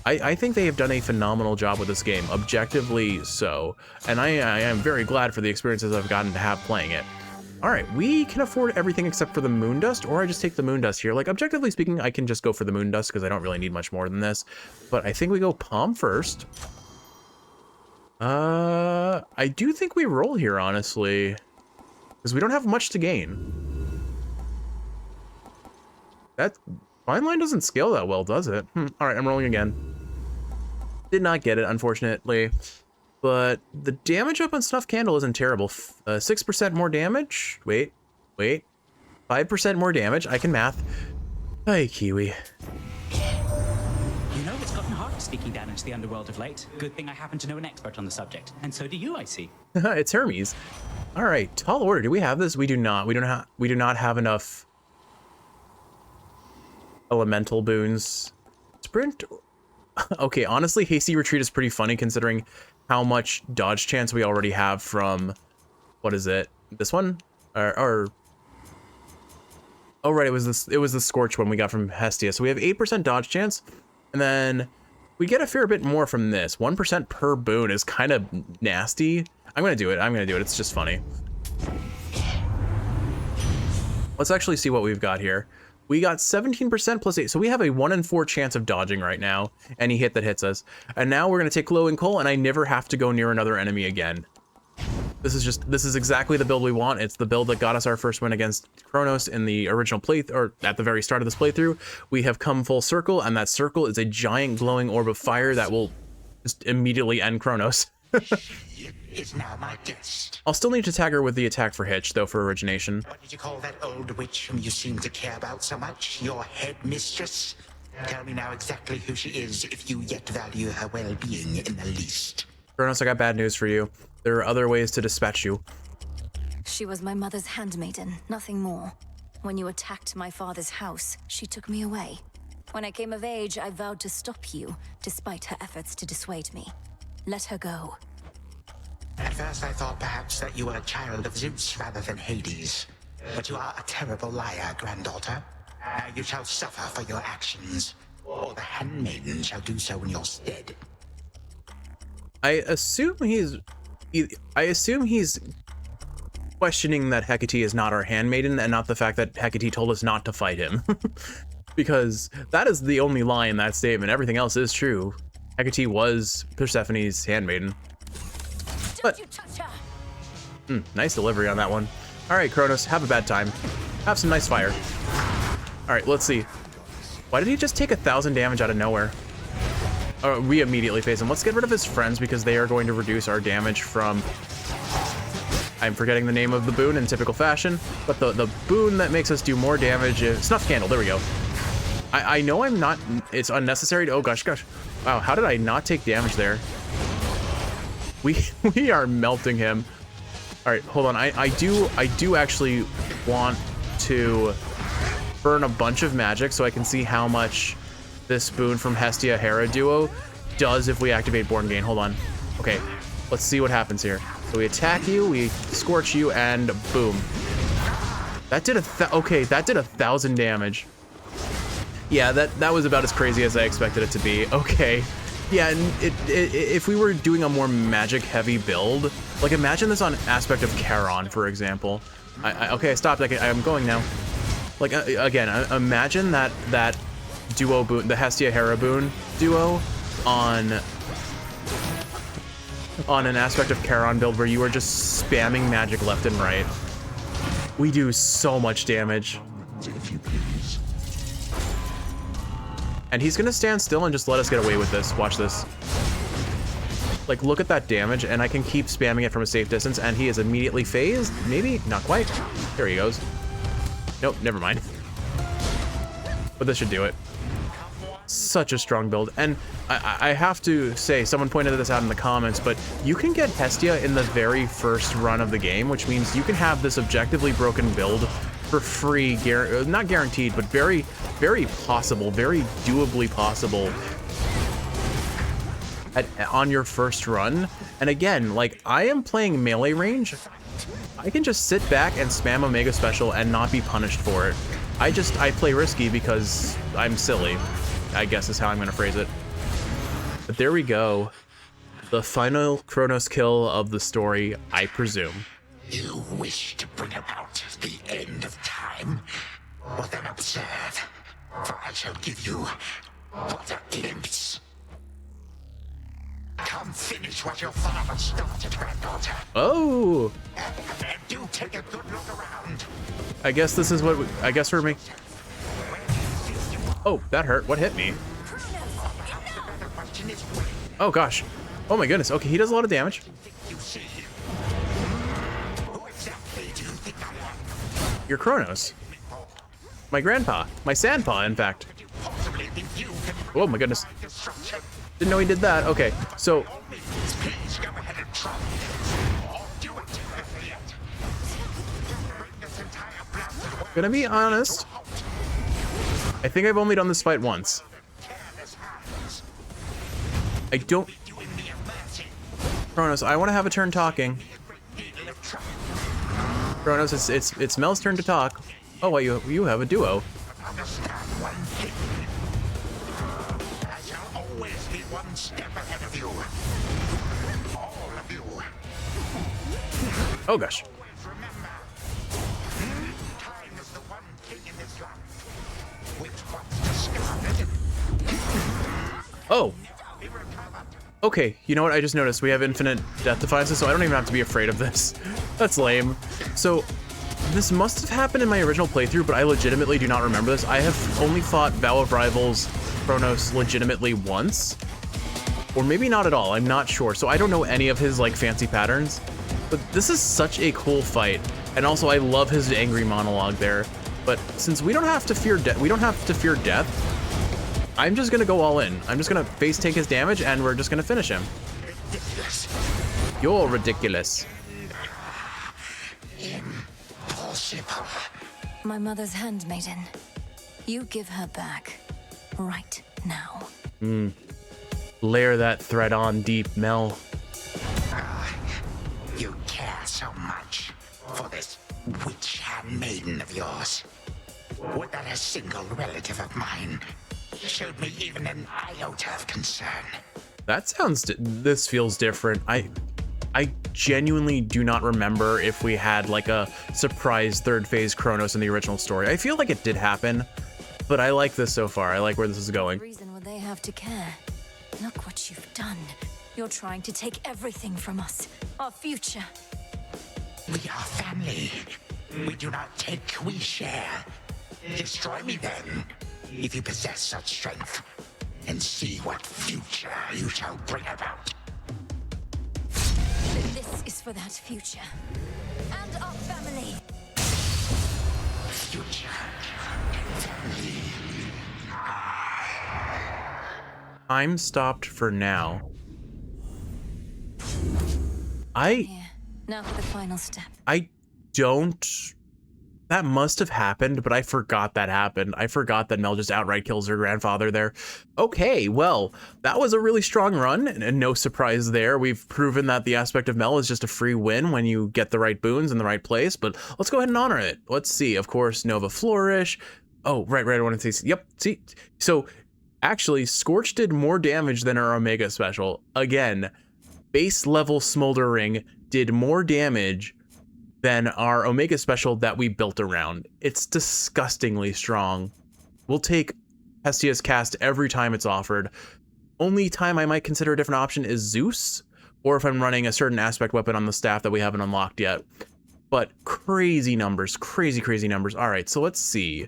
I think they have done a phenomenal job with this game, objectively so, and I am very glad for the experiences I've gotten to have playing it. All right, we can afford everything except for the moon dust, or I just take the moon dust here. Like, objectively speaking, I can just go for the moon dust because I don't really need much more than this. But I think we go palm first. I do think we roll here, honestly, because we don't have much to gain. That fine line doesn't scale that well, does it? All right, I'm rolling again. Did not get it, unfortunately. But the damage up on Snuff Candle isn't terrible. 6% more damage. Wait. 5% more damage. I can math. Hi, Kiwi. You know, it's gotten hard sneaking down into the underworld of late. Good thing I happen to know an expert on the subject. And so do you, I see. It's Hermes. All right, Tall Order. Do we have this? We do not. We do not have enough elemental boons. Sprint. Okay, honestly, Hasty Retreat is pretty funny considering how much dodge chance we already have from, what is it? This one? Or oh right, it was the Scorch one we got from Hestia. So we have 8% dodge chance, and then we get a fair bit more from this. 1% per boon is kind of nasty. I'm gonna do it. It's just funny. Let's actually see what we've got here. We got 17% plus 8, so we have a 1 in 4 chance of dodging right now, any hit that hits us. And now we're gonna take Glowing Coal, and I never have to go near another enemy again. This is exactly the build we want. It's the build that got us our first win against Kronos in the original playthrough, or at the very start of this playthrough. We have come full circle, and that circle is a giant glowing orb of fire that will just immediately end Kronos. is now my guest. I'll still need to tag her with the attack for Hitch, though, for origination. What did you call that old witch whom you seem to care about so much? Your head mistress? Tell me now exactly who she is, if you yet value her well-being in the least. Kronos, I got bad news for you. There are other ways to dispatch you. She was my mother's handmaiden, nothing more. When you attacked my father's house, she took me away. When I came of age, I vowed to stop you, despite her efforts to dissuade me. Let her go. At first I thought perhaps that you were a child of Zeus rather than Hades. But you are a terrible liar, granddaughter. Now you shall suffer for your actions, or the handmaiden shall do so in your stead. I assume he's questioning that Hecate is not our handmaiden and not the fact that Hecate told us not to fight him. Because that is the only lie in that statement. Everything else is true. Hecate was Persephone's handmaiden. But nice delivery on that one. All right, Kronos, have a bad time. Have some nice fire. All right, let's see. Why did he just take 1,000 damage out of nowhere? We immediately face him. Let's get rid of his friends because they are going to reduce our damage from... I'm forgetting the name of the boon in typical fashion, but the boon that makes us do more damage is... Snuff Candle, there we go. I know I'm not... It's unnecessary to... Oh, gosh. Wow, how did I not take damage there? We are melting him. All right, hold on. I do actually want to burn a bunch of magic so I can see how much this boon from Hestia Hera duo does if we activate Born Gain. Hold on. Okay, let's see what happens here. So we attack you, we scorch you, and boom. That did that did 1,000 damage. Yeah, that was about as crazy as I expected it to be. Okay. Yeah, and if we were doing a more magic-heavy build, like imagine this on Aspect of Charon, for example. Okay, I stopped. I'm going now. Like again, imagine that duo boon, the Hestia Hera boon duo, on an Aspect of Charon build where you are just spamming magic left and right. We do so much damage. And he's gonna stand still and just let us get away with this. Watch this. Like, look at that damage, and I can keep spamming it from a safe distance, and he is immediately phased. Maybe? Not quite. There he goes. Nope, never mind. But this should do it. Such a strong build. And I have to say, someone pointed this out in the comments, but you can get Hestia in the very first run of the game, which means you can have this objectively broken build for free, not guaranteed, but very, very possible, very doably possible on your first run. And again, like, I am playing melee range. I can just sit back and spam Omega Special and not be punished for it. I play risky because I'm silly, I guess is how I'm gonna phrase it. But there we go. The final Kronos kill of the story, I presume. You wish to bring about the end of time? Well then observe, for I shall give you but a glimpse. Come finish what your father started, granddaughter. Oh! And do take a good look around. I guess this is what I guess for me. Oh, that hurt. What hit me? Oh gosh. Oh my goodness. Okay, he does a lot of damage. You're Kronos. My grandpa. My sandpa, in fact. Oh my goodness. Didn't know he did that. Okay, so... Gonna be honest, I think I've only done this fight once. I don't... Kronos, I want to have a turn talking. Kronos, it's Mel's turn to talk. Oh, well, you have a duo. Oh gosh. Oh. Okay, you know what? I just noticed we have infinite death defiances, so I don't even have to be afraid of this. That's lame. So, this must have happened in my original playthrough, but I legitimately do not remember this. I have only fought Vow of Rivals Kronos legitimately once. or maybe not at all. I'm not sure. So I don't know any of his like fancy patterns, but this is such a cool fight. And also I love his angry monologue there. But since we don't have to fear death, I'm just gonna go all in. I'm just gonna face take his damage and we're just gonna finish him. Ridiculous. You're ridiculous. Impossible. My mother's handmaiden. You give her back. Right now. Layer that thread on deep, Mel. You care so much for this witch handmaiden of yours. Would that a single relative of mine showed me even an iota of concern? That sounds, this feels different. I genuinely do not remember if we had like a surprise third phase Kronos in the original story. I feel like it did happen, but I like this so far. I like where this is going. What reason would they have to care? Look what you've done. You're trying to take everything from us. Our future. We are family. We do not take, we share. Destroy me then, if you possess such strength, and see what future you shall bring about. This is for that future. And our family. Future. Family. I'm stopped for now. Here. Now for the final step. I don't... That must have happened, but I forgot that happened. I forgot that Mel just outright kills her grandfather there. Okay, well, that was a really strong run, and no surprise there. We've proven that the aspect of Mel is just a free win when you get the right boons in the right place, but let's go ahead and honor it. Let's see, of course, Nova Flourish. Oh, right, I want to see, yep, see. So, actually, Scorch did more damage than our Omega special. Again, base level Smoldering did more damage than our Omega special that we built around. It's disgustingly strong. We'll take Hestia's cast every time it's offered. Only time I might consider a different option is Zeus, or if I'm running a certain aspect weapon on the staff that we haven't unlocked yet. But crazy numbers, crazy numbers. All right, so let's see.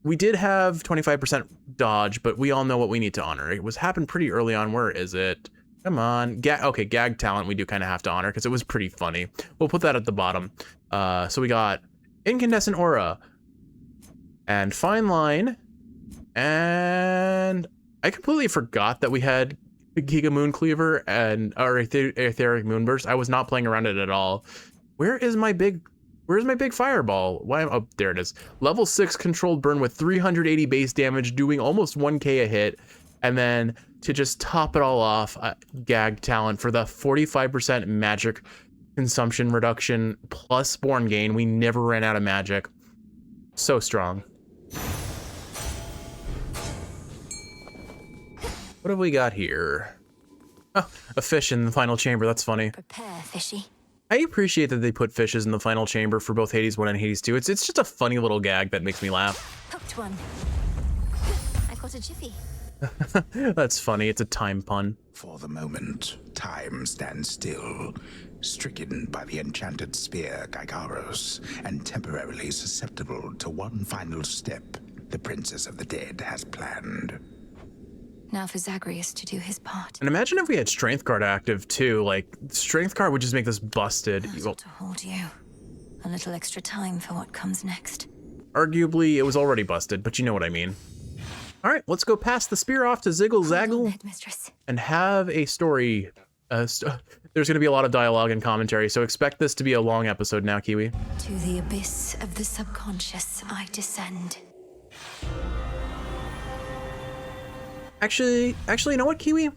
We did have 25% dodge, but we all know what we need to honor. It was happened pretty early on. Where is it? Come on. Okay, gag talent we do kind of have to honor because it was pretty funny. We'll put that at the bottom. So we got Incandescent Aura and Fine Line. And I completely forgot that we had Giga Moon Cleaver and our Etheric Moonburst. I was not playing around it at all. Where's my big fireball? Why? Oh, there it is. Level 6 controlled burn with 380 base damage, doing almost 1k a hit. And then to just top it all off, gag talent for the 45% magic consumption reduction plus spawn gain. We never ran out of magic. So strong. What have we got here? Oh, a fish in the final chamber. That's funny. Prepare, fishy. I appreciate that they put fishes in the final chamber for both Hades 1 and Hades 2. It's just a funny little gag that makes me laugh. Hooked one. I got a jiffy. That's funny. It's a time pun. For the moment, time stands still, stricken by the enchanted spear Gygaros, and temporarily susceptible to one final step the Princess of the Dead has planned. Now for Zagreus to do his part. And imagine if we had Strength Guard active too. Like, Strength Guard would just make this busted. To hold you. A little extra time for what comes next. Arguably, it was already busted, but you know what I mean. All right, let's go pass the spear off to Ziggle Zaggle and have a story. There's going to be a lot of dialogue and commentary, so expect this to be a long episode now, Kiwi. To the abyss of the subconscious I descend. Actually, you know what, Kiwi?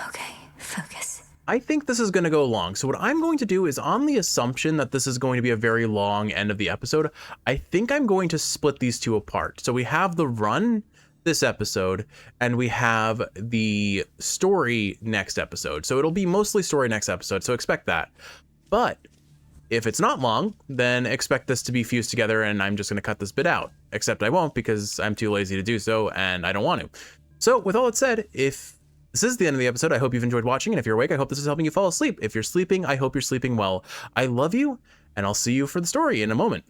Okay, focus. I think this is going to go long. So what I'm going to do is, on the assumption that this is going to be a very long end of the episode, I think I'm going to split these two apart. So we have the run this episode, and we have the story next episode. So it'll be mostly story next episode, so expect that. But if it's not long, then expect this to be fused together, and I'm just going to cut this bit out. Except I won't, because I'm too lazy to do so, and I don't want to. So with all that said, if this is the end of the episode, I hope you've enjoyed watching, and if you're awake, I hope this is helping you fall asleep. If you're sleeping, I hope you're sleeping well. I love you, and I'll see you for the story in a moment.